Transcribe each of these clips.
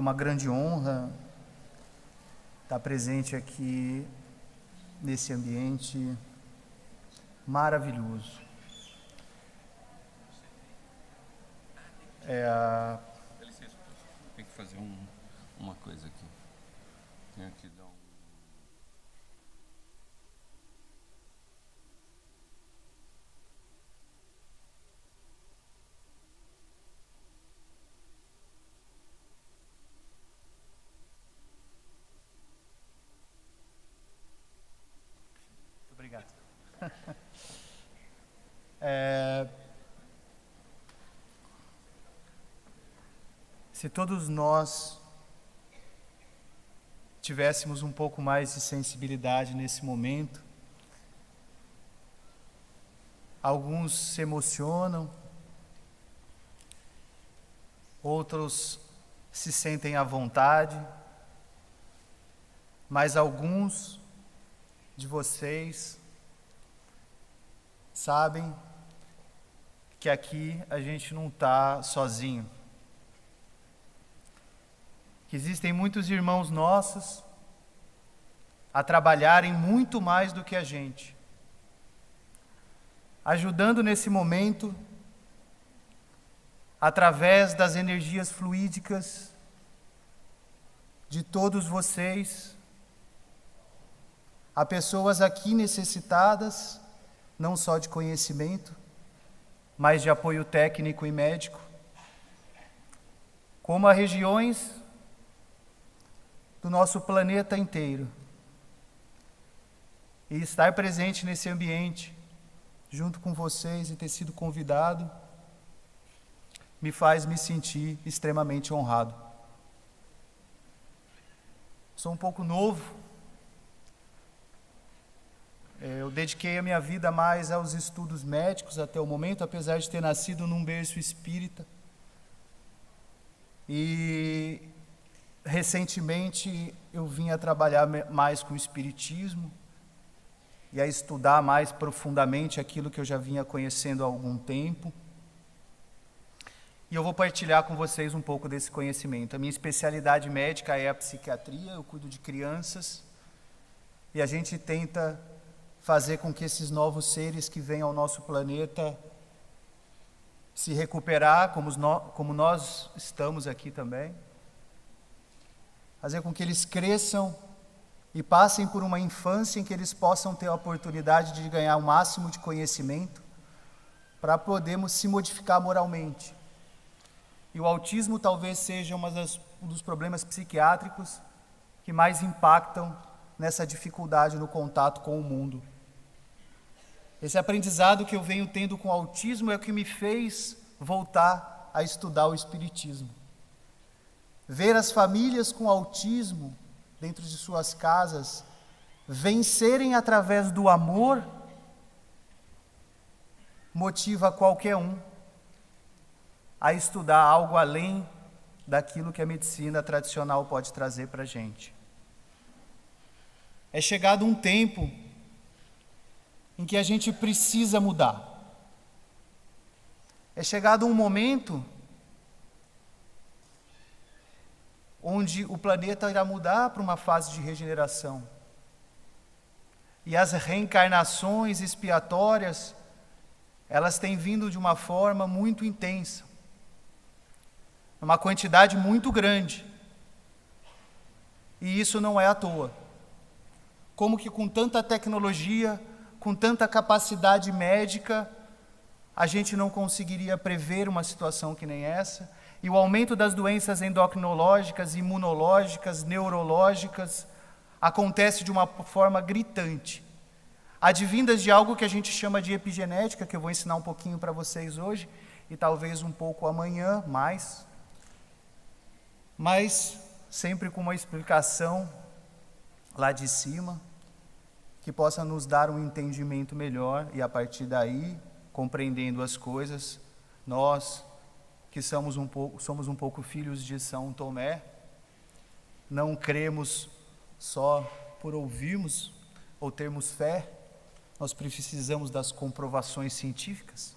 uma grande honra estar presente aqui nesse ambiente maravilhoso. Dá licença, tem que fazer uma coisa aqui. Tenho que dar um... Obrigado. Se todos nós tivéssemos um pouco mais de sensibilidade nesse momento, alguns se emocionam, outros se sentem à vontade, mas alguns de vocês sabem que aqui a gente não está sozinho. Que existem muitos irmãos nossos a trabalharem muito mais do que a gente, ajudando nesse momento, através das energias fluídicas de todos vocês, há pessoas aqui necessitadas, não só de conhecimento, mas de apoio técnico e médico, como há regiões do nosso planeta inteiro. E estar presente nesse ambiente, junto com vocês e ter sido convidado, me faz me sentir extremamente honrado. Sou um pouco novo. Eu dediquei a minha vida mais aos estudos médicos até o momento, apesar de ter nascido num berço espírita. E recentemente eu vim a trabalhar mais com o espiritismo e a estudar mais profundamente aquilo que eu já vinha conhecendo há algum tempo. E eu vou partilhar com vocês um pouco desse conhecimento. A minha especialidade médica é a psiquiatria, eu cuido de crianças e a gente tenta fazer com que esses novos seres que vêm ao nosso planeta se recuperar, como nós estamos aqui também. Fazer com que eles cresçam e passem por uma infância em que eles possam ter a oportunidade de ganhar o máximo de conhecimento para podermos se modificar moralmente. E o autismo talvez seja um dos problemas psiquiátricos que mais impactam nessa dificuldade no contato com o mundo. Esse aprendizado que eu venho tendo com o autismo é o que me fez voltar a estudar o espiritismo. Ver as famílias com autismo dentro de suas casas vencerem através do amor motiva qualquer um a estudar algo além daquilo que a medicina tradicional pode trazer para a gente. É chegado um tempo em que a gente precisa mudar. É chegado um momento onde o planeta irá mudar para uma fase de regeneração. E as reencarnações expiatórias, elas têm vindo de uma forma muito intensa, uma quantidade muito grande. E isso não é à toa. Como que com tanta tecnologia, com tanta capacidade médica, a gente não conseguiria prever uma situação que nem essa? E o aumento das doenças endocrinológicas, imunológicas, neurológicas, acontece de uma forma gritante, advindas de algo que a gente chama de epigenética, que eu vou ensinar um pouquinho para vocês hoje, e talvez um pouco amanhã, mas sempre com uma explicação lá de cima, que possa nos dar um entendimento melhor, e a partir daí, compreendendo as coisas, nós que somos um pouco filhos de São Tomé, não cremos só por ouvirmos ou termos fé, nós precisamos das comprovações científicas.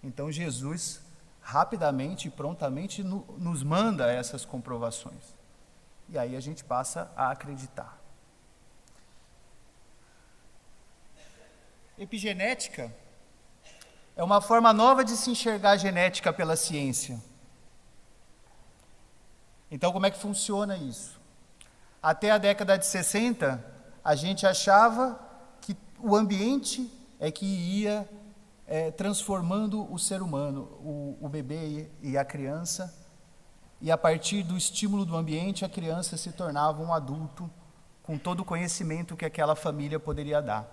Então Jesus rapidamente e prontamente nos manda essas comprovações. E aí a gente passa a acreditar. Epigenética é uma forma nova de se enxergar a genética pela ciência. Então, como é que funciona isso? Até a década de 60, a gente achava que o ambiente é que ia transformando o ser humano, o bebê e a criança, e a partir do estímulo do ambiente, a criança se tornava um adulto com todo o conhecimento que aquela família poderia dar,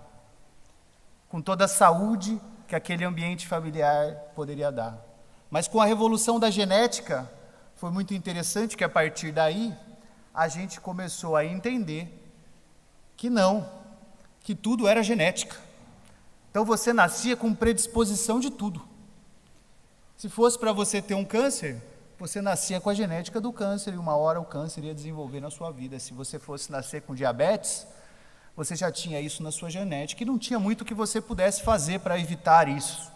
com toda a saúde que aquele ambiente familiar poderia dar. Mas com a revolução da genética, foi muito interessante que a partir daí, a gente começou a entender que não, que tudo era genética. Então você nascia com predisposição de tudo. Se fosse para você ter um câncer, você nascia com a genética do câncer e uma hora o câncer ia desenvolver na sua vida. Se você fosse nascer com diabetes, você já tinha isso na sua genética e não tinha muito que você pudesse fazer para evitar isso.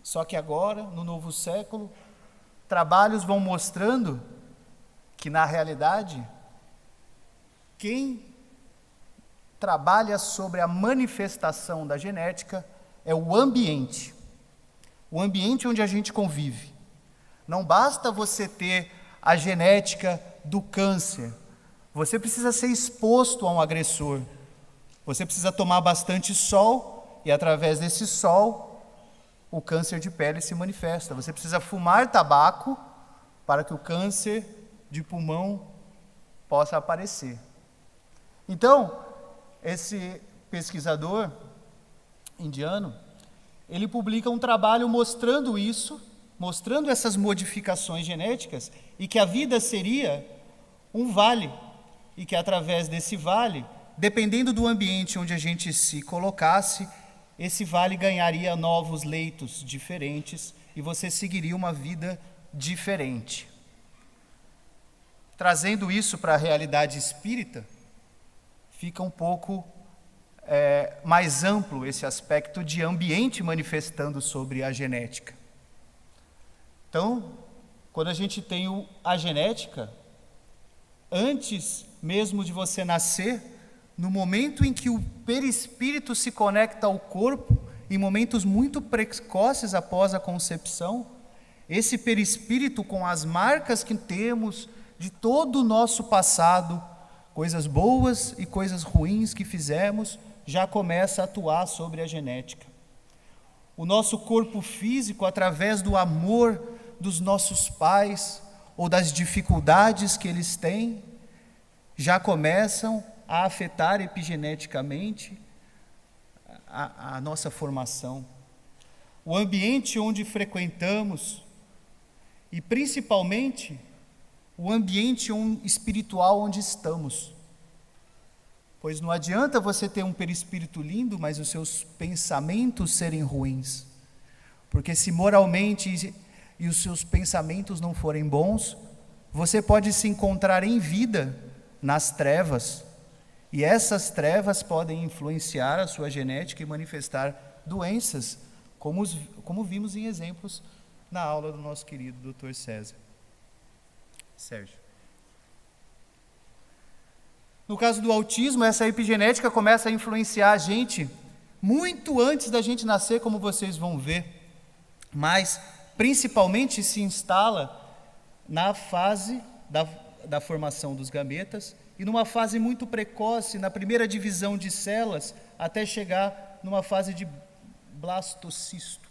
Só que agora, no novo século, trabalhos vão mostrando que, na realidade, quem trabalha sobre a manifestação da genética é o ambiente onde a gente convive. Não basta você ter a genética do câncer, você precisa ser exposto a um agressor, você precisa tomar bastante sol e através desse sol o câncer de pele se manifesta. Você precisa fumar tabaco para que o câncer de pulmão possa aparecer. Então, esse pesquisador indiano, ele publica um trabalho mostrando isso, mostrando essas modificações genéticas e que a vida seria um vale e que através desse vale, dependendo do ambiente onde a gente se colocasse, esse vale ganharia novos leitos diferentes e você seguiria uma vida diferente. Trazendo isso para a realidade espírita, fica um pouco mais amplo esse aspecto de ambiente manifestando sobre a genética. Então, quando a gente tem a genética, antes mesmo de você nascer, no momento em que o perispírito se conecta ao corpo, em momentos muito precoces após a concepção, esse perispírito com as marcas que temos de todo o nosso passado, coisas boas e coisas ruins que fizemos, já começa a atuar sobre a genética. O nosso corpo físico, através do amor dos nossos pais ou das dificuldades que eles têm, já começam a afetar epigeneticamente a nossa formação. O ambiente onde frequentamos e principalmente o ambiente espiritual onde estamos. Pois não adianta você ter um perispírito lindo, mas os seus pensamentos serem ruins. Porque se moralmente e os seus pensamentos não forem bons, você pode se encontrar em vida nas trevas. E essas trevas podem influenciar a sua genética e manifestar doenças, como vimos em exemplos na aula do nosso querido Dr. Sérgio. No caso do autismo, essa epigenética começa a influenciar a gente muito antes da gente nascer, como vocês vão ver, mas principalmente se instala na fase da formação dos gametas e numa fase muito precoce, na primeira divisão de células, até chegar numa fase de blastocisto.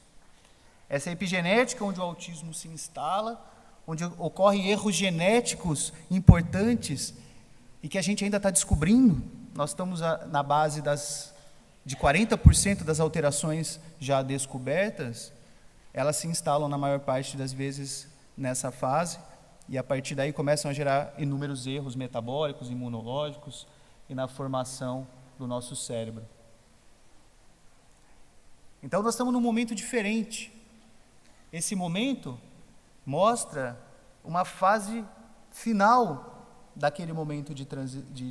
Essa epigenética onde o autismo se instala, onde ocorrem erros genéticos importantes e que a gente ainda está descobrindo. Nós estamos na base de 40% das alterações já descobertas, elas se instalam na maior parte das vezes nessa fase, e a partir daí começam a gerar inúmeros erros metabólicos, imunológicos e na formação do nosso cérebro. Então nós estamos num momento diferente. Esse momento mostra uma fase final daquele momento de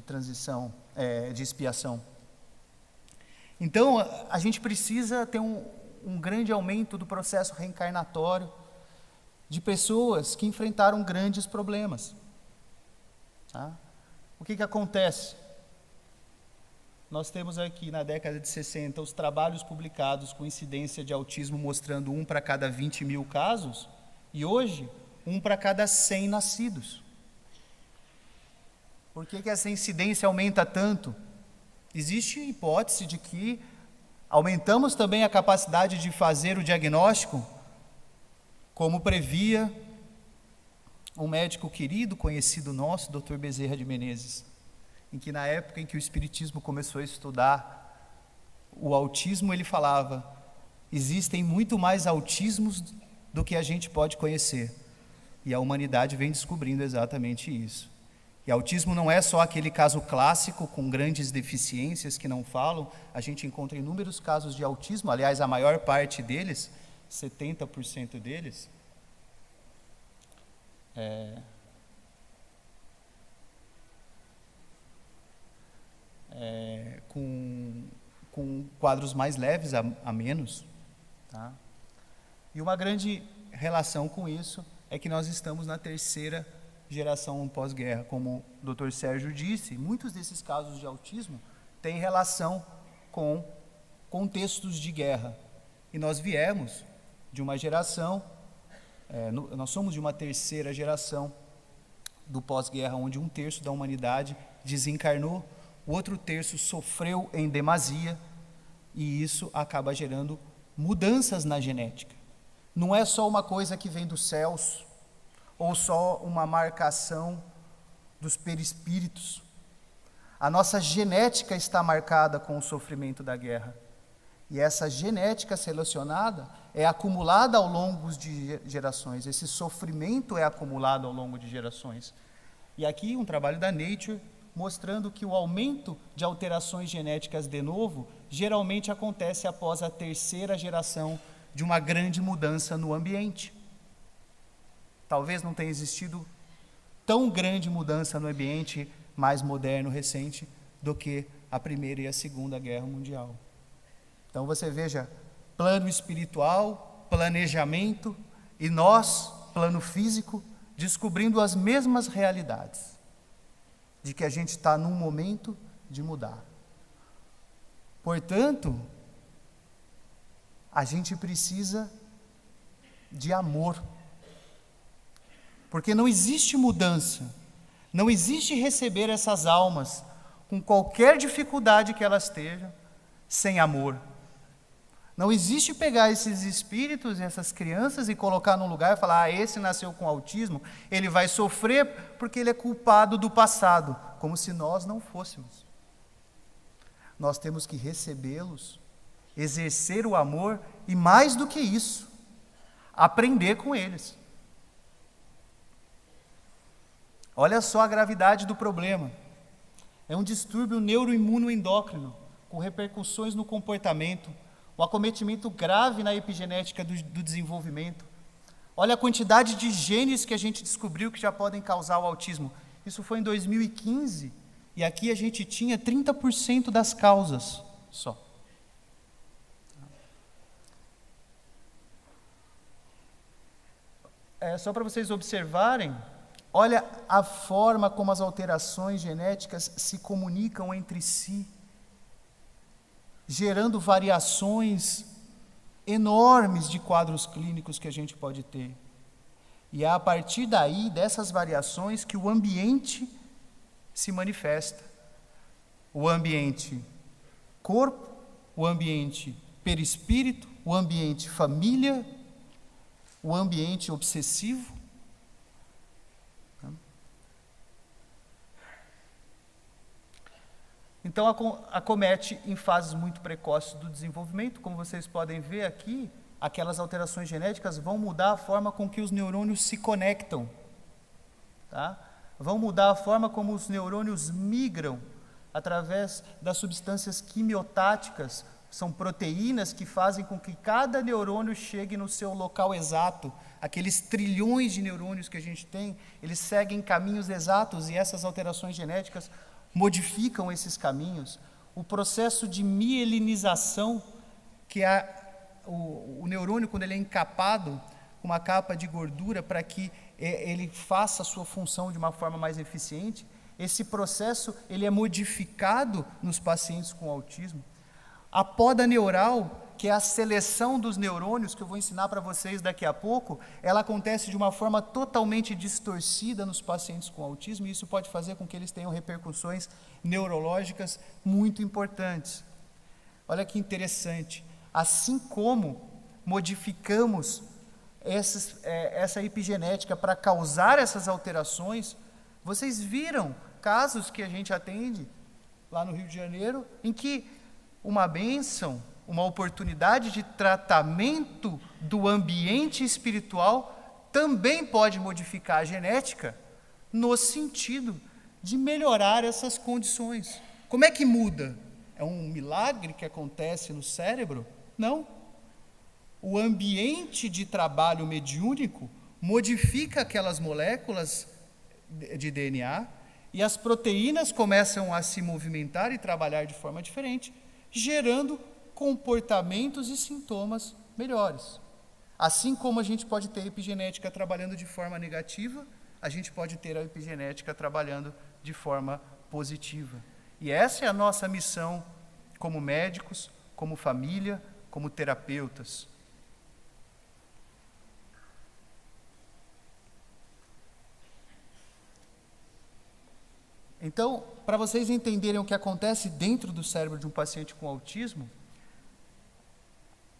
transição, de expiação. Então, a gente precisa ter um grande aumento do processo reencarnatório de pessoas que enfrentaram grandes problemas. Tá? O que acontece? Nós temos aqui, na década de 60, os trabalhos publicados com incidência de autismo mostrando 1 para cada 20 mil casos, e hoje, 1 para cada 100 nascidos. Por que essa incidência aumenta tanto? Existe hipótese de que aumentamos também a capacidade de fazer o diagnóstico, como previa um médico querido, conhecido nosso, Dr. Bezerra de Menezes, em que na época em que o Espiritismo começou a estudar o autismo, ele falava: existem muito mais autismos do que a gente pode conhecer. E a humanidade vem descobrindo exatamente isso. E autismo não é só aquele caso clássico com grandes deficiências que não falam. A gente encontra inúmeros casos de autismo, aliás, a maior parte deles, 70% deles, com quadros mais leves a menos. Tá? E uma grande relação com isso é que nós estamos na terceira geração pós-guerra. Como o Dr. Sérgio disse, muitos desses casos de autismo têm relação com contextos de guerra. E nós viemos de uma geração, nós somos de uma terceira geração do pós-guerra, onde 1/3 da humanidade desencarnou, o outro terço sofreu em demasia, e isso acaba gerando mudanças na genética. Não é só uma coisa que vem dos céus, ou só uma marcação dos perispíritos. A nossa genética está marcada com o sofrimento da guerra. E essa genética selecionada é acumulada ao longo de gerações. Esse sofrimento é acumulado ao longo de gerações. E aqui um trabalho da Nature mostrando que o aumento de alterações genéticas de novo geralmente acontece após a terceira geração de uma grande mudança no ambiente. Talvez não tenha existido tão grande mudança no ambiente mais moderno, recente, do que a Primeira e a Segunda Guerra Mundial. Então você veja, plano espiritual, planejamento, e nós, plano físico, descobrindo as mesmas realidades, de que a gente está num momento de mudar. Portanto, a gente precisa de amor, porque não existe mudança, não existe receber essas almas, com qualquer dificuldade que elas tenham, sem amor. Não existe pegar esses espíritos, essas crianças, e colocar num lugar e falar: esse nasceu com autismo, ele vai sofrer porque ele é culpado do passado, como se nós não fôssemos. Nós temos que recebê-los, exercer o amor e, mais do que isso, aprender com eles. Olha só a gravidade do problema. É um distúrbio neuroimunoendócrino, com repercussões no comportamento, um acometimento grave na epigenética do desenvolvimento. Olha a quantidade de genes que a gente descobriu que já podem causar o autismo. Isso foi em 2015, e aqui a gente tinha 30% das causas só. Só para vocês observarem, olha a forma como as alterações genéticas se comunicam entre si, gerando variações enormes de quadros clínicos que a gente pode ter. E é a partir daí, dessas variações, que o ambiente se manifesta. O ambiente corpo, o ambiente perispírito, o ambiente família, o ambiente obsessivo. Então, acomete em fases muito precoces do desenvolvimento. Como vocês podem ver aqui, aquelas alterações genéticas vão mudar a forma com que os neurônios se conectam. Tá? Vão mudar a forma como os neurônios migram através das substâncias quimiotáticas. São proteínas que fazem com que cada neurônio chegue no seu local exato. Aqueles trilhões de neurônios que a gente tem, eles seguem caminhos exatos, e essas alterações genéticas modificam esses caminhos. O processo de mielinização, que é o neurônio, quando ele é encapado com uma capa de gordura para que ele faça a sua função de uma forma mais eficiente, esse processo ele é modificado nos pacientes com autismo. A poda neural, que é a seleção dos neurônios, que eu vou ensinar para vocês daqui a pouco, ela acontece de uma forma totalmente distorcida nos pacientes com autismo, e isso pode fazer com que eles tenham repercussões neurológicas muito importantes. Olha que interessante, assim como modificamos essa epigenética para causar essas alterações, vocês viram casos que a gente atende lá no Rio de Janeiro, em que uma bênção, uma oportunidade de tratamento do ambiente espiritual também pode modificar a genética no sentido de melhorar essas condições. Como é que muda? É um milagre que acontece no cérebro? Não. O ambiente de trabalho mediúnico modifica aquelas moléculas de DNA e as proteínas começam a se movimentar e trabalhar de forma diferente, gerando comportamentos e sintomas melhores. Assim como a gente pode ter a epigenética trabalhando de forma negativa, a gente pode ter a epigenética trabalhando de forma positiva. E essa é a nossa missão como médicos, como família, como terapeutas. Então, para vocês entenderem o que acontece dentro do cérebro de um paciente com autismo,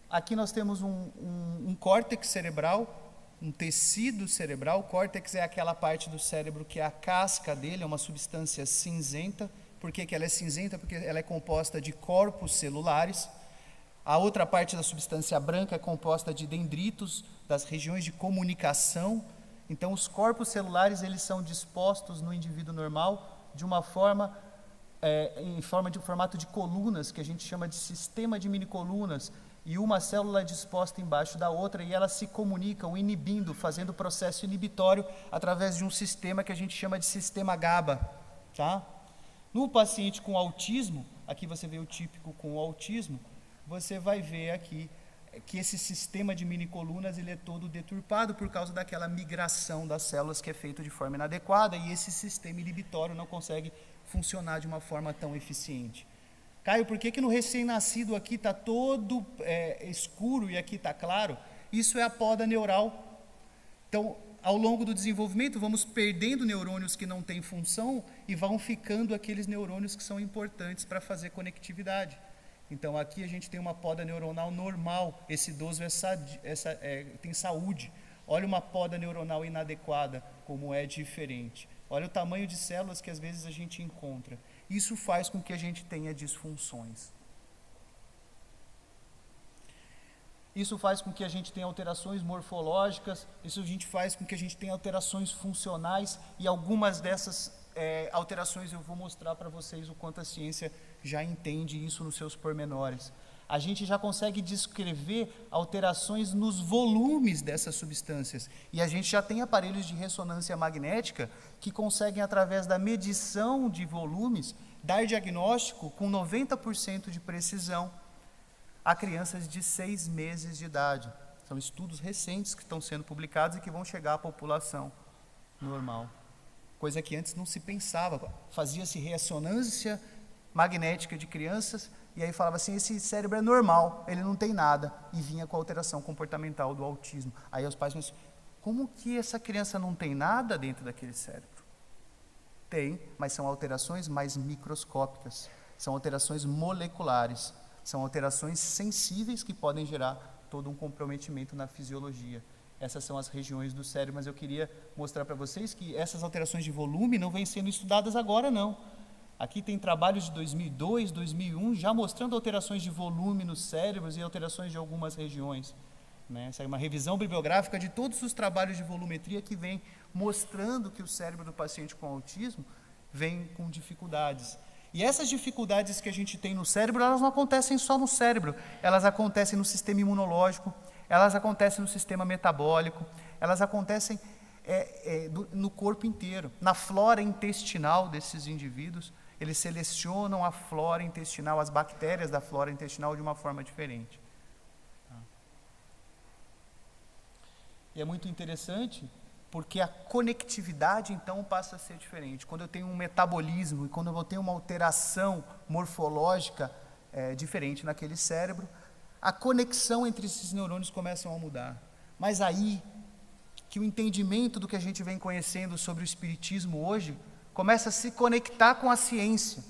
aqui nós temos um córtex cerebral, um tecido cerebral. O córtex é aquela parte do cérebro que é a casca dele, é uma substância cinzenta. Por que ela é cinzenta? Porque ela é composta de corpos celulares. A outra parte da substância branca é composta de dendritos, das regiões de comunicação. Então, os corpos celulares eles são dispostos no indivíduo normal de uma forma, em formato de colunas, que a gente chama de sistema de minicolunas, e uma célula é disposta embaixo da outra, e elas se comunicam, inibindo, fazendo o processo inibitório através de um sistema que a gente chama de sistema GABA. Tá? No paciente com autismo, aqui você vê o típico com autismo, você vai ver aqui que esse sistema de minicolunas ele é todo deturpado por causa daquela migração das células que é feito de forma inadequada, e esse sistema inibitório não consegue funcionar de uma forma tão eficiente. Caio, por que no recém-nascido aqui está todo escuro e aqui está claro? Isso é a poda neural. Então, ao longo do desenvolvimento, vamos perdendo neurônios que não têm função e vão ficando aqueles neurônios que são importantes para fazer conectividade. Então, aqui a gente tem uma poda neuronal normal, esse idoso tem saúde. Olha uma poda neuronal inadequada, como é diferente. Olha o tamanho de células que às vezes a gente encontra. Isso faz com que a gente tenha disfunções. Isso faz com que a gente tenha alterações morfológicas, isso a gente faz com que a gente tenha alterações funcionais, e algumas dessas alterações eu vou mostrar para vocês o quanto a ciência já entende isso nos seus pormenores. A gente já consegue descrever alterações nos volumes dessas substâncias, e a gente já tem aparelhos de ressonância magnética que conseguem, através da medição de volumes, dar diagnóstico com 90% de precisão a crianças de 6 meses de idade. São estudos recentes que estão sendo publicados e que vão chegar à população normal. Coisa que antes não se pensava. Fazia-se ressonância magnética de crianças e aí falava assim, esse cérebro é normal, ele não tem nada, e vinha com a alteração comportamental do autismo. Aí os pais pensam, como que essa criança não tem nada dentro daquele cérebro? Tem, mas são alterações mais microscópicas, são alterações moleculares, são alterações sensíveis que podem gerar todo um comprometimento na fisiologia. Essas são as regiões do cérebro, mas eu queria mostrar para vocês que essas alterações de volume não vêm sendo estudadas agora, não. Aqui tem trabalhos de 2002, 2001, já mostrando alterações de volume nos cérebros e alterações de algumas regiões. Essa é uma revisão bibliográfica de todos os trabalhos de volumetria que vem mostrando que o cérebro do paciente com autismo vem com dificuldades. E essas dificuldades que a gente tem no cérebro, elas não acontecem só no cérebro, elas acontecem no sistema imunológico, elas acontecem no sistema metabólico, elas acontecem no corpo inteiro, na flora intestinal desses indivíduos. Eles selecionam a flora intestinal, as bactérias da flora intestinal de uma forma diferente. E é muito interessante, porque a conectividade, então, passa a ser diferente. Quando eu tenho um metabolismo e quando eu tenho uma alteração morfológica diferente naquele cérebro, a conexão entre esses neurônios começam a mudar. Mas aí que o entendimento do que a gente vem conhecendo sobre o espiritismo hoje começa a se conectar com a ciência.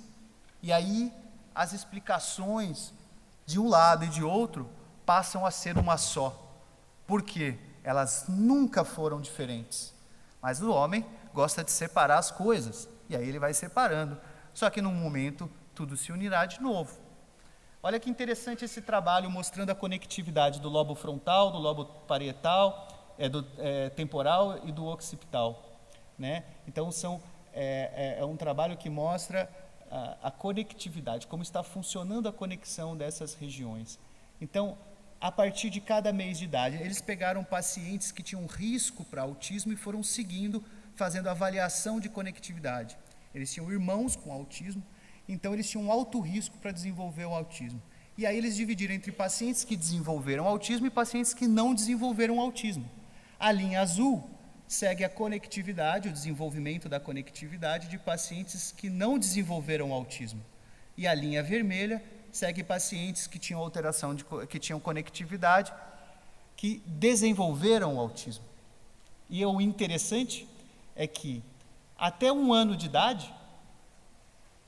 E aí as explicações de um lado e de outro passam a ser uma só. Por quê? Elas nunca foram diferentes. Mas o homem gosta de separar as coisas, e aí ele vai separando. Só que num momento tudo se unirá de novo. Olha que interessante esse trabalho mostrando a conectividade do lobo frontal, do lobo parietal, do temporal e do occipital, né? Então é um trabalho que mostra a conectividade, como está funcionando a conexão dessas regiões. Então, a partir de cada mês de idade, eles pegaram pacientes que tinham risco para autismo e foram seguindo, fazendo avaliação de conectividade. Eles tinham irmãos com autismo, então eles tinham um alto risco para desenvolver o autismo. E aí eles dividiram entre pacientes que desenvolveram autismo e pacientes que não desenvolveram autismo. A linha azul segue a conectividade, o desenvolvimento da conectividade de pacientes que não desenvolveram autismo. E a linha vermelha segue pacientes que tinham alteração, que tinham conectividade, que desenvolveram o autismo. E o interessante é que, até 1 ano de idade,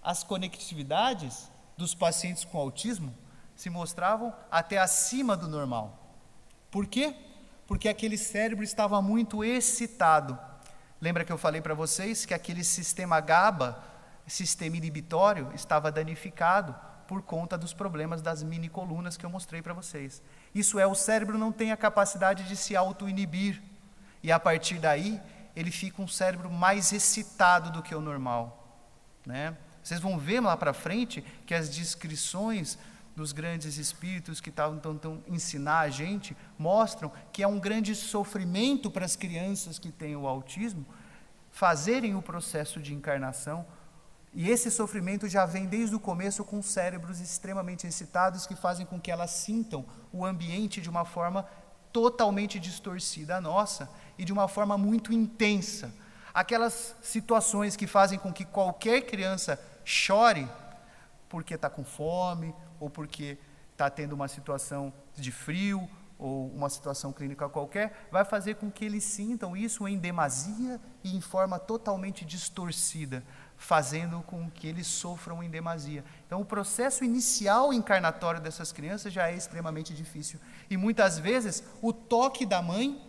as conectividades dos pacientes com autismo se mostravam até acima do normal. Por quê? Porque aquele cérebro estava muito excitado. Lembra que eu falei para vocês que aquele sistema GABA, sistema inibitório, estava danificado por conta dos problemas das minicolunas que eu mostrei para vocês. Isso é, o cérebro não tem a capacidade de se auto-inibir. E a partir daí, ele fica um cérebro mais excitado do que o normal, né? Vocês vão ver lá para frente que as descrições dos grandes espíritos que tentam ensinar a gente mostram que é um grande sofrimento para as crianças que têm o autismo fazerem o processo de encarnação. E esse sofrimento já vem desde o começo com cérebros extremamente excitados que fazem com que elas sintam o ambiente de uma forma totalmente distorcida a nossa e de uma forma muito intensa. Aquelas situações que fazem com que qualquer criança chore porque está com fome ou porque está tendo uma situação de frio ou uma situação clínica qualquer, vai fazer com que eles sintam isso em demasia e em forma totalmente distorcida, fazendo com que eles sofram em demasia. Então, o processo inicial encarnatório dessas crianças já é extremamente difícil. E muitas vezes, o toque da mãe,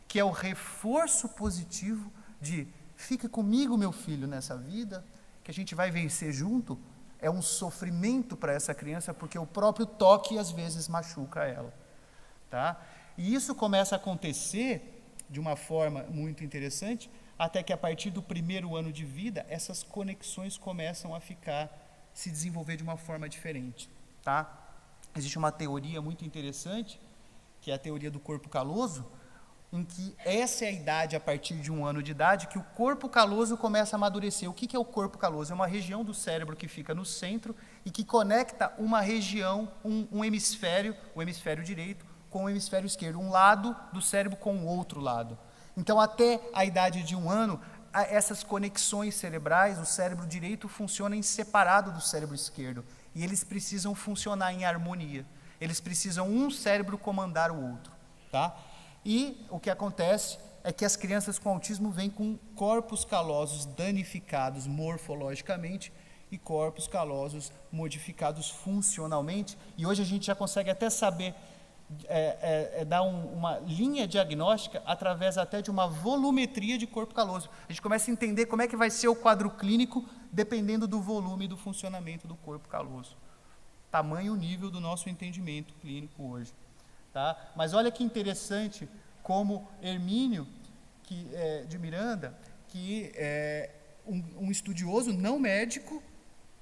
que é o reforço positivo de fica comigo, meu filho, nessa vida, que a gente vai vencer junto, é um sofrimento para essa criança, porque o próprio toque às vezes machuca ela. Tá? E isso começa a acontecer de uma forma muito interessante, até que a partir do 1º ano de vida, essas conexões começam a se desenvolver de uma forma diferente. Tá? Existe uma teoria muito interessante, que é a teoria do corpo caloso, em que essa é a idade, a partir de 1 ano de idade, que o corpo caloso começa a amadurecer. O que é o corpo caloso? É uma região do cérebro que fica no centro e que conecta uma região, um hemisfério, o hemisfério direito, com o hemisfério esquerdo, um lado do cérebro com o outro lado. Então, até a idade de 1 ano, essas conexões cerebrais, o cérebro direito funciona em separado do cérebro esquerdo, e eles precisam funcionar em harmonia. Eles precisam um cérebro comandar o outro, tá? E o que acontece é que as crianças com autismo vêm com corpos calosos danificados morfologicamente e corpos calosos modificados funcionalmente, e hoje a gente já consegue até saber dar uma linha diagnóstica através até de uma volumetria de corpo caloso. A gente começa a entender como é que vai ser o quadro clínico dependendo do volume e do funcionamento do corpo caloso. Tamanho e nível do nosso entendimento clínico hoje. Tá? Mas olha que interessante como Hermínio de Miranda, que é um estudioso não médico,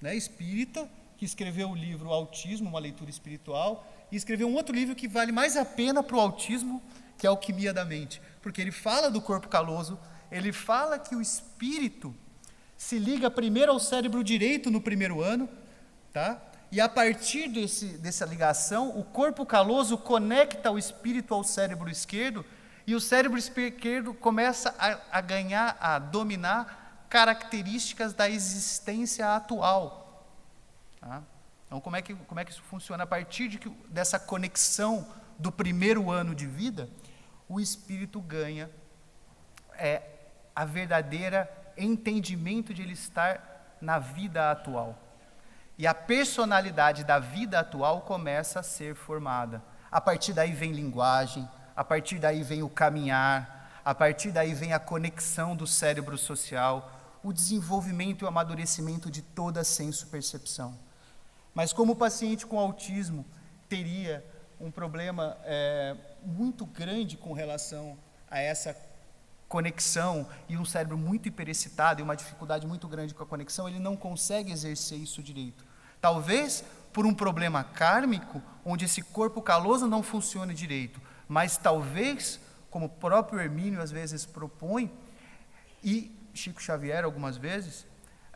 né, espírita, que escreveu o livro Autismo, uma leitura espiritual, e escreveu um outro livro que vale mais a pena para o autismo, que é a Alquimia da Mente, porque ele fala do corpo caloso, ele fala que o espírito se liga primeiro ao cérebro direito no 1º ano, tá? E a partir dessa ligação, o corpo caloso conecta o espírito ao cérebro esquerdo, e o cérebro esquerdo começa a ganhar, a dominar características da existência atual. Tá? Então, como é que isso funciona? A partir dessa conexão do primeiro ano de vida, o espírito ganha a verdadeira entendimento de ele estar na vida atual. E a personalidade da vida atual começa a ser formada. A partir daí vem linguagem, a partir daí vem o caminhar, a partir daí vem a conexão do cérebro social, o desenvolvimento e o amadurecimento de toda a senso-percepção. Mas como o paciente com autismo teria um problema muito grande com relação a essa conexão, e um cérebro muito hiperexcitado e uma dificuldade muito grande com a conexão, ele não consegue exercer isso direito. Talvez por um problema kármico, onde esse corpo caloso não funcione direito, mas talvez, como o próprio Hermínio às vezes propõe, e Chico Xavier algumas vezes,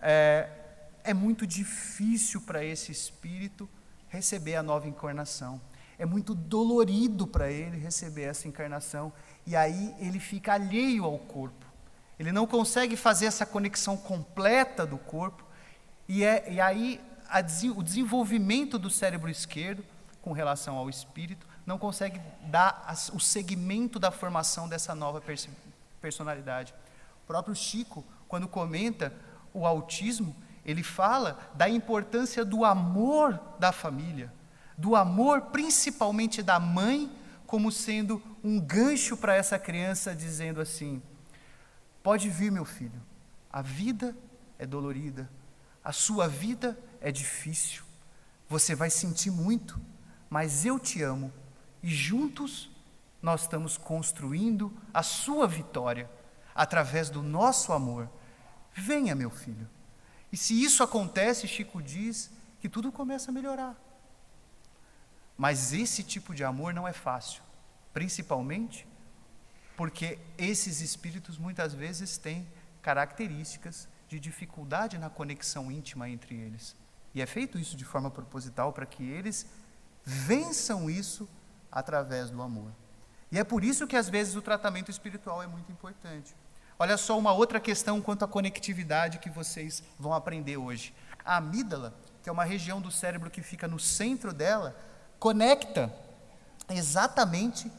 é muito difícil para esse espírito receber a nova encarnação. É muito dolorido para ele receber essa encarnação, e aí ele fica alheio ao corpo. Ele não consegue fazer essa conexão completa do corpo, e aí o desenvolvimento do cérebro esquerdo com relação ao espírito não consegue dar o segmento da formação dessa nova personalidade. O próprio Chico, quando comenta o autismo, ele fala da importância do amor da família, do amor principalmente da mãe, como sendo um gancho para essa criança, dizendo assim: pode vir, meu filho, a vida é dolorida, a sua vida é difícil, você vai sentir muito, mas eu te amo, e juntos nós estamos construindo a sua vitória, através do nosso amor. Venha, meu filho. E se isso acontece, Chico diz que tudo começa a melhorar. Mas esse tipo de amor não é fácil, principalmente porque esses espíritos muitas vezes têm características de dificuldade na conexão íntima entre eles. E é feito isso de forma proposital para que eles vençam isso através do amor. E é por isso que às vezes o tratamento espiritual é muito importante. Olha só uma outra questão quanto à conectividade que vocês vão aprender hoje. A amígdala, que é uma região do cérebro que fica no centro dela, conecta exatamente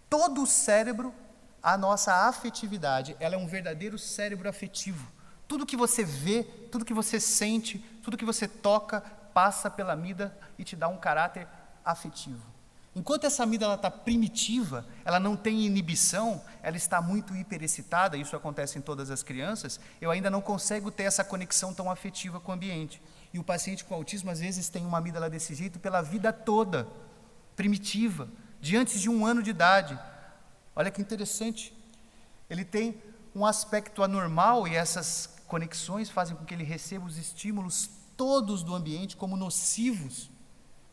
todo o cérebro à nossa afetividade. Ela é um verdadeiro cérebro afetivo. Tudo que você vê, tudo que você sente, tudo que você toca, passa pela amígdala e te dá um caráter afetivo. Enquanto essa amígdala está primitiva, ela não tem inibição, ela está muito hiperexcitada, isso acontece em todas as crianças, eu ainda não consigo ter essa conexão tão afetiva com o ambiente. E o paciente com autismo, às vezes, tem uma amígdala desse jeito pela vida toda, primitiva, de antes de 1 ano de idade. Olha que interessante. Ele tem um aspecto anormal e essas conexões fazem com que ele receba os estímulos todos do ambiente como nocivos,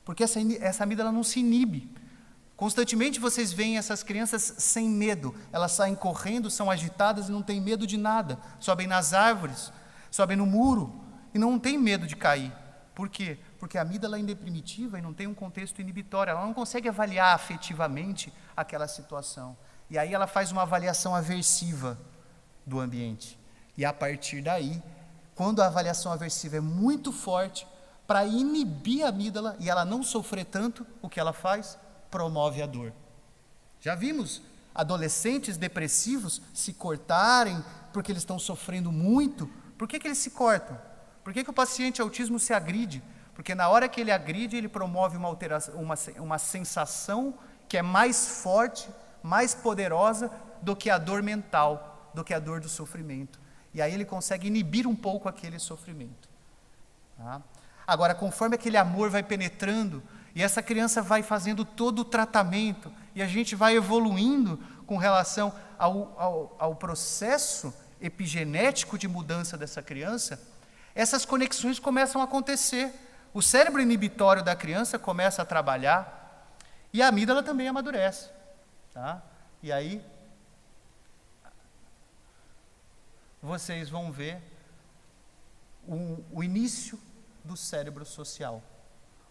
porque essa amígdala não se inibe. Constantemente vocês veem essas crianças sem medo, elas saem correndo, são agitadas e não têm medo de nada, sobem nas árvores, sobem no muro e não têm medo de cair. Por quê? Porque a amígdala ainda é primitiva e não tem um contexto inibitório, ela não consegue avaliar afetivamente aquela situação. E aí ela faz uma avaliação aversiva do ambiente. E a partir daí, quando a avaliação aversiva é muito forte, para inibir a amígdala e ela não sofrer tanto, o que ela faz? Promove a dor. Já vimos adolescentes depressivos se cortarem porque eles estão sofrendo muito. Por que eles se cortam? Por que o paciente autismo se agride? Porque na hora que ele agride, ele promove uma alteração, uma sensação que é mais forte, mais poderosa do que a dor mental, do que a dor do sofrimento. E aí ele consegue inibir um pouco aquele sofrimento. Tá? Agora, conforme aquele amor vai penetrando, e essa criança vai fazendo todo o tratamento, e a gente vai evoluindo com relação ao processo epigenético de mudança dessa criança, essas conexões começam a acontecer. O cérebro inibitório da criança começa a trabalhar, e a amígdala também amadurece. Tá? E aí, vocês vão ver o início do cérebro social,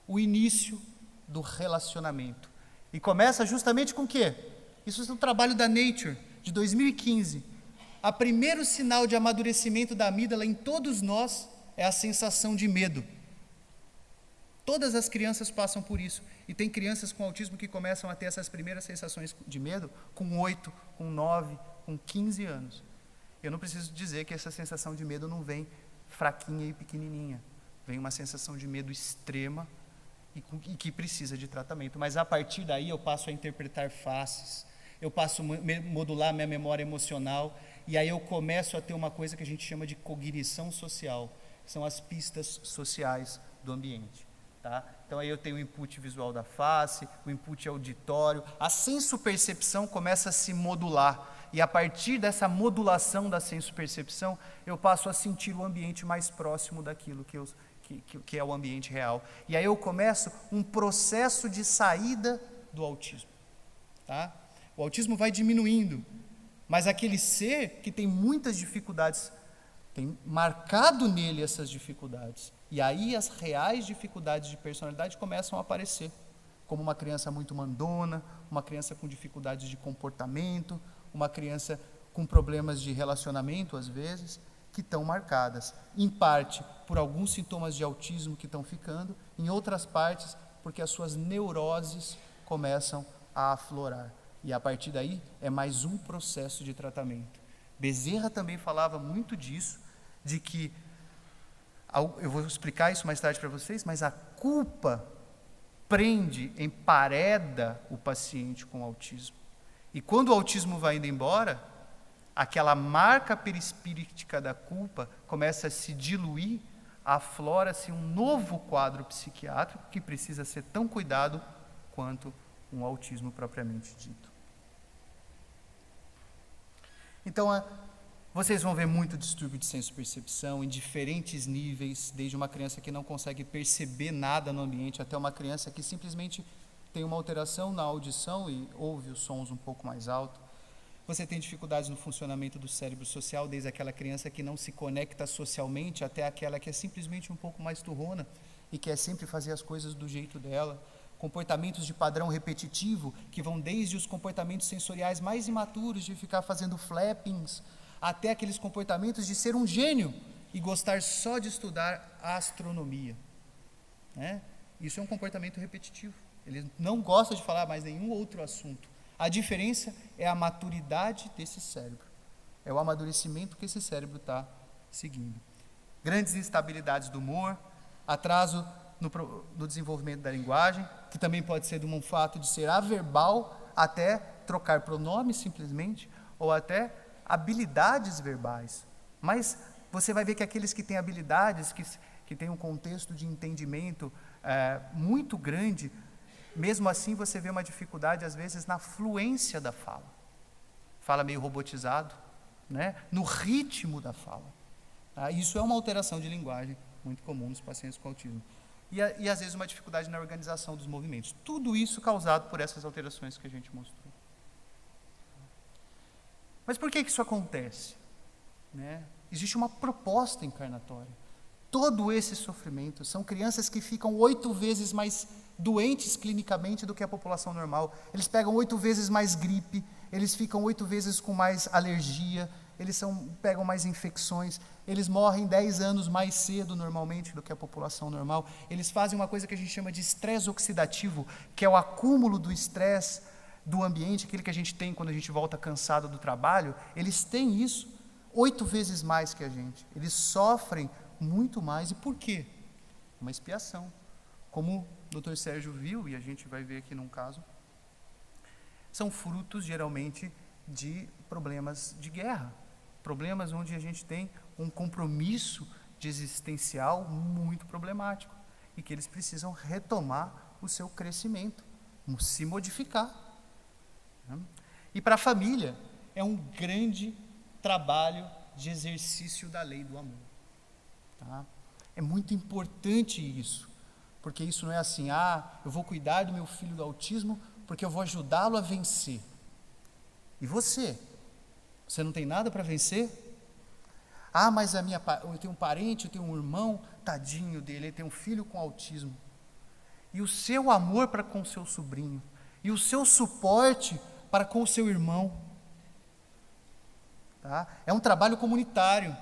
o início do relacionamento. E começa justamente com o quê? Isso é um trabalho da Nature, de 2015. O primeiro sinal de amadurecimento da amígdala em todos nós é a sensação de medo. Todas as crianças passam por isso. E tem crianças com autismo que começam a ter essas primeiras sensações de medo com 8, com 9, com 15 anos. Eu não preciso dizer que essa sensação de medo não vem fraquinha e pequenininha. Vem uma sensação de medo extrema e que precisa de tratamento. Mas a partir daí eu passo a interpretar faces, eu passo a modular minha memória emocional, e aí eu começo a ter uma coisa que a gente chama de cognição social, que são as pistas sociais do ambiente. Tá? Então aí eu tenho o input visual da face, o input auditório, a senso-percepção começa a se modular, e a partir dessa modulação da senso-percepção, eu passo a sentir o ambiente mais próximo daquilo que é o ambiente real. E aí eu começo um processo de saída do autismo. Tá? O autismo vai diminuindo, mas aquele ser que tem muitas dificuldades, tem marcado nele essas dificuldades. E aí as reais dificuldades de personalidade começam a aparecer, como uma criança muito mandona, uma criança com dificuldades de comportamento, uma criança com problemas de relacionamento, às vezes, que estão marcadas, em parte por alguns sintomas de autismo que estão ficando, em outras partes porque as suas neuroses começam a aflorar. E a partir daí é mais um processo de tratamento. Bezerra também falava muito disso, de que, eu vou explicar isso mais tarde para vocês, mas a culpa prende, empareda o paciente com autismo. E quando o autismo vai indo embora, aquela marca perispírita da culpa começa a se diluir, aflora-se um novo quadro psiquiátrico que precisa ser tão cuidado quanto um autismo propriamente dito. Então, vocês vão ver muito distúrbio de senso-percepção em diferentes níveis, desde uma criança que não consegue perceber nada no ambiente, até uma criança que simplesmente tem uma alteração na audição e ouve os sons um pouco mais alto. Você tem dificuldades no funcionamento do cérebro social, desde aquela criança que não se conecta socialmente, até aquela que é simplesmente um pouco mais turrona e quer sempre fazer as coisas do jeito dela. Comportamentos de padrão repetitivo, que vão desde os comportamentos sensoriais mais imaturos, de ficar fazendo flappings, até aqueles comportamentos de ser um gênio e gostar só de estudar astronomia. Né? Isso é um comportamento repetitivo. Ele não gosta de falar mais nenhum outro assunto. A diferença é a maturidade desse cérebro. É o amadurecimento que esse cérebro está seguindo. Grandes instabilidades do humor, atraso no desenvolvimento da linguagem, que também pode ser de um fato de ser averbal, até trocar pronomes simplesmente, ou até habilidades verbais. Mas você vai ver que aqueles que têm habilidades, que têm um contexto de entendimento muito grande, mesmo assim você vê uma dificuldade às vezes na fluência da fala. Fala meio robotizado, né? No ritmo da fala. Isso é uma alteração de linguagem muito comum nos pacientes com autismo. E às vezes uma dificuldade na organização dos movimentos. Tudo isso causado por essas alterações que a gente mostrou. Mas por que isso acontece? Né? Existe uma proposta encarnatória. Todo esse sofrimento são crianças que ficam 8 vezes mais doentes clinicamente do que a população normal. Eles pegam 8 vezes mais gripe, eles ficam 8 vezes com mais alergia, eles pegam mais infecções, eles morrem 10 anos mais cedo normalmente do que a população normal. Eles fazem uma coisa que a gente chama de estresse oxidativo, que é o acúmulo do estresse do ambiente, aquele que a gente tem quando a gente volta cansado do trabalho. Eles têm isso 8 vezes mais que a gente. Eles sofrem muito mais. E por quê? Uma expiação. Como o Dr. Sérgio viu, e a gente vai ver aqui num caso, são frutos geralmente de problemas de guerra. Problemas onde a gente tem um compromisso de existencial muito problemático e que eles precisam retomar o seu crescimento, se modificar. E para a família é um grande trabalho de exercício da lei do amor. Tá? É muito importante isso, porque isso não é assim, eu vou cuidar do meu filho do autismo porque eu vou ajudá-lo a vencer. E você? Você não tem nada para vencer? Mas eu tenho um parente, eu tenho um irmão, tadinho dele, ele tem um filho com autismo. E o seu amor para com o seu sobrinho, e o seu suporte para com o seu irmão. Tá? É um trabalho comunitário,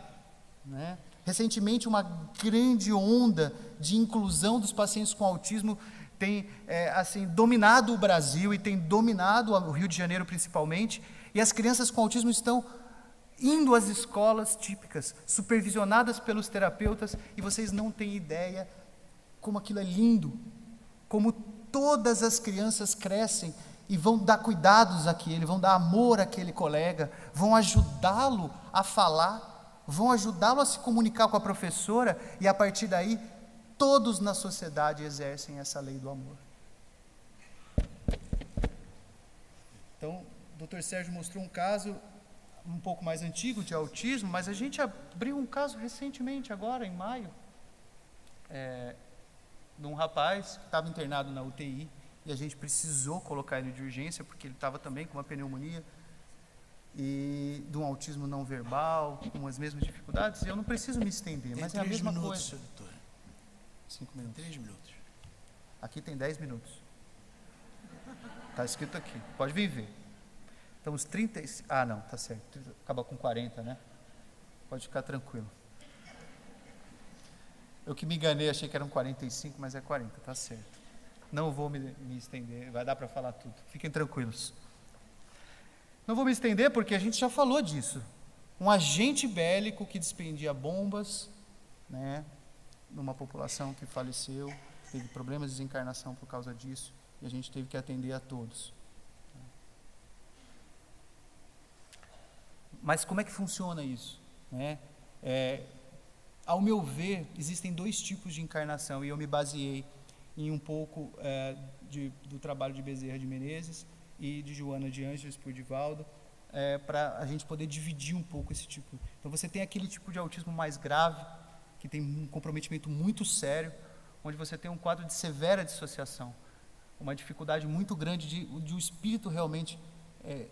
né? Recentemente, uma grande onda de inclusão dos pacientes com autismo tem dominado o Brasil e tem dominado o Rio de Janeiro principalmente, e as crianças com autismo estão indo às escolas típicas, supervisionadas pelos terapeutas, e vocês não têm ideia como aquilo é lindo, como todas as crianças crescem e vão dar cuidados àquele, vão dar amor àquele colega, vão ajudá-lo a falar, vão ajudá-lo a se comunicar com a professora, e a partir daí, todos na sociedade exercem essa lei do amor. Então, o Dr. Sérgio mostrou um caso um pouco mais antigo de autismo, mas a gente abriu um caso recentemente, agora em maio, de um rapaz que estava internado na UTI, e a gente precisou colocar ele de urgência, porque ele estava também com uma pneumonia, e de um autismo não verbal, com as mesmas dificuldades, e eu não preciso me estender, mas é a mesma coisa. Seu doutor. 5 minutos. 3 minutos. Aqui tem 10 minutos. Está escrito aqui, pode vir ver. Então os 30... Ah, não, tá certo. Acaba com 40, né? Pode ficar tranquilo. Eu que me enganei, achei que eram 45, mas é 40, tá certo. Não vou me estender, vai dar para falar tudo. Fiquem tranquilos. Não vou me estender porque a gente já falou disso. Um agente bélico que despendia bombas, né, numa população que faleceu, teve problemas de desencarnação por causa disso, e a gente teve que atender a todos. Mas como é que funciona isso? Né? Ao meu ver, existem 2 tipos de encarnação, e eu me baseei em um pouco do trabalho de Bezerra de Menezes e de Joana de Ângeles por Divaldo, para a gente poder dividir um pouco esse tipo. Então você tem aquele tipo de autismo mais grave, que tem um comprometimento muito sério, onde você tem um quadro de severa dissociação, uma dificuldade muito grande de o espírito realmente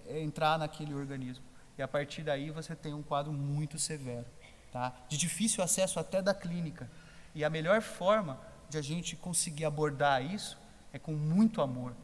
entrar naquele organismo. E a partir daí você tem um quadro muito severo, tá? De difícil acesso até da clínica. E a melhor forma de a gente conseguir abordar isso é com muito amor.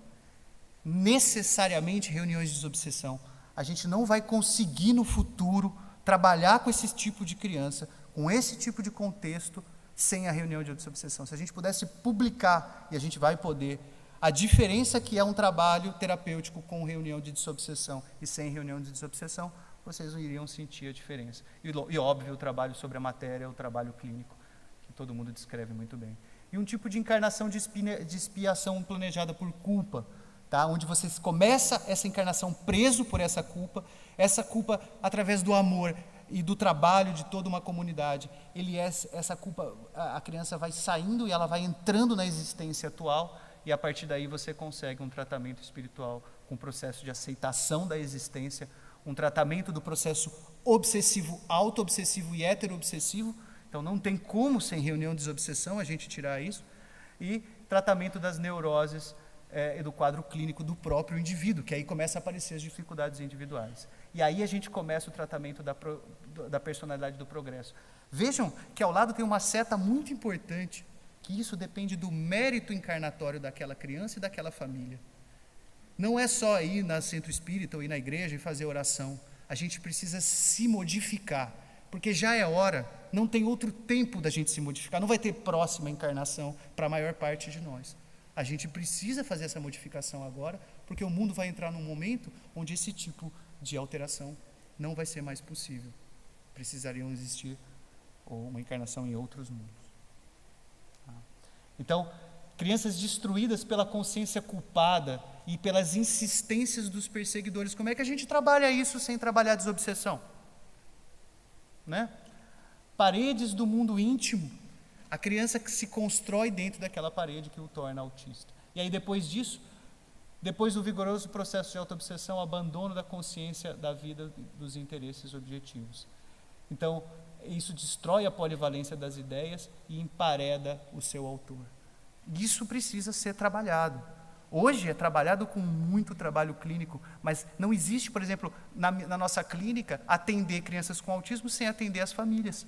Necessariamente reuniões de desobsessão. A gente não vai conseguir no futuro trabalhar com esse tipo de criança, com esse tipo de contexto, sem a reunião de desobsessão. Se a gente pudesse publicar, e a gente vai poder, a diferença que é um trabalho terapêutico com reunião de desobsessão e sem reunião de desobsessão, vocês não iriam sentir a diferença. E óbvio, o trabalho sobre a matéria é o trabalho clínico, que todo mundo descreve muito bem. E um tipo de encarnação de expiação planejada por culpa, tá? Onde você começa essa encarnação preso por essa culpa através do amor e do trabalho de toda uma comunidade. Essa culpa, a criança vai saindo e ela vai entrando na existência atual, e a partir daí você consegue um tratamento espiritual com o processo de aceitação da existência, um tratamento do processo obsessivo, auto-obsessivo e heteroobsessivo. Então não tem como, sem reunião de desobsessão, a gente tirar isso. E tratamento das neuroses e do quadro clínico do próprio indivíduo, que aí começa a aparecer as dificuldades individuais. E aí a gente começa o tratamento da personalidade do progresso. Vejam que ao lado tem uma seta muito importante, que isso depende do mérito encarnatório daquela criança e daquela família. Não é só ir na centro espírita ou ir na igreja e fazer oração. A gente precisa se modificar, porque já é hora, não tem outro tempo da gente se modificar, não vai ter próxima encarnação para a maior parte de nós. A gente precisa fazer essa modificação agora, porque o mundo vai entrar num momento onde esse tipo de alteração não vai ser mais possível. Precisariam existir uma encarnação em outros mundos. Então, crianças destruídas pela consciência culpada e pelas insistências dos perseguidores. Como é que a gente trabalha isso sem trabalhar desobsessão? Né? Paredes do mundo íntimo. A criança que se constrói dentro daquela parede que o torna autista. E aí depois disso, depois do vigoroso processo de autoobsessão, abandono da consciência da vida, dos interesses objetivos. Então, isso destrói a polivalência das ideias e empareda o seu autor. Isso precisa ser trabalhado. Hoje é trabalhado com muito trabalho clínico, mas não existe, por exemplo, na nossa clínica, atender crianças com autismo sem atender as famílias,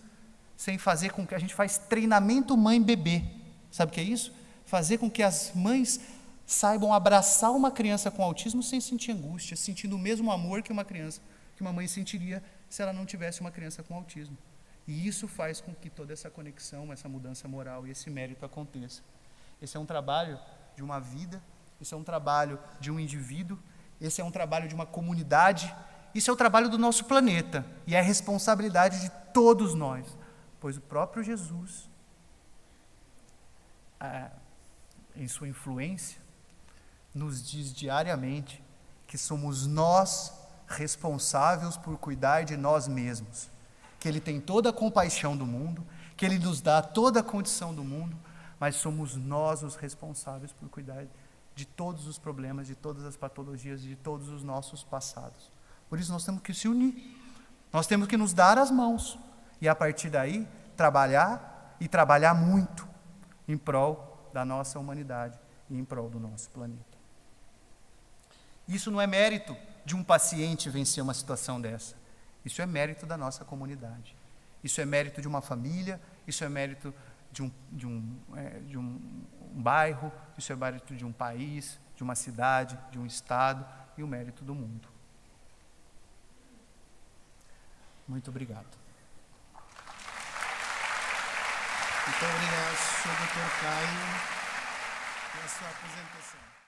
sem fazer com que a gente faz treinamento mãe-bebê. Sabe o que é isso? Fazer com que as mães saibam abraçar uma criança com autismo sem sentir angústia, sentindo o mesmo amor que uma mãe sentiria se ela não tivesse uma criança com autismo. E isso faz com que toda essa conexão, essa mudança moral e esse mérito aconteça. Esse é um trabalho de uma vida, esse é um trabalho de um indivíduo, esse é um trabalho de uma comunidade, isso é o trabalho do nosso planeta e é a responsabilidade de todos nós, pois o próprio Jesus, em sua influência, nos diz diariamente que somos nós responsáveis por cuidar de nós mesmos, que Ele tem toda a compaixão do mundo, que Ele nos dá toda a condição do mundo, mas somos nós os responsáveis por cuidar de todos os problemas, de todas as patologias, de todos os nossos passados. Por isso nós temos que se unir, nós temos que nos dar as mãos e a partir daí trabalhar e trabalhar muito em prol da nossa humanidade e em prol do nosso planeta. Isso não é mérito de um paciente vencer uma situação dessa. Isso é mérito da nossa comunidade. Isso é mérito de uma família, isso é mérito de um bairro, isso é mérito de um país, de uma cidade, de um estado e o mérito do mundo. Muito obrigado. Muito obrigado, Sr. Dr. Caio, pela sua apresentação.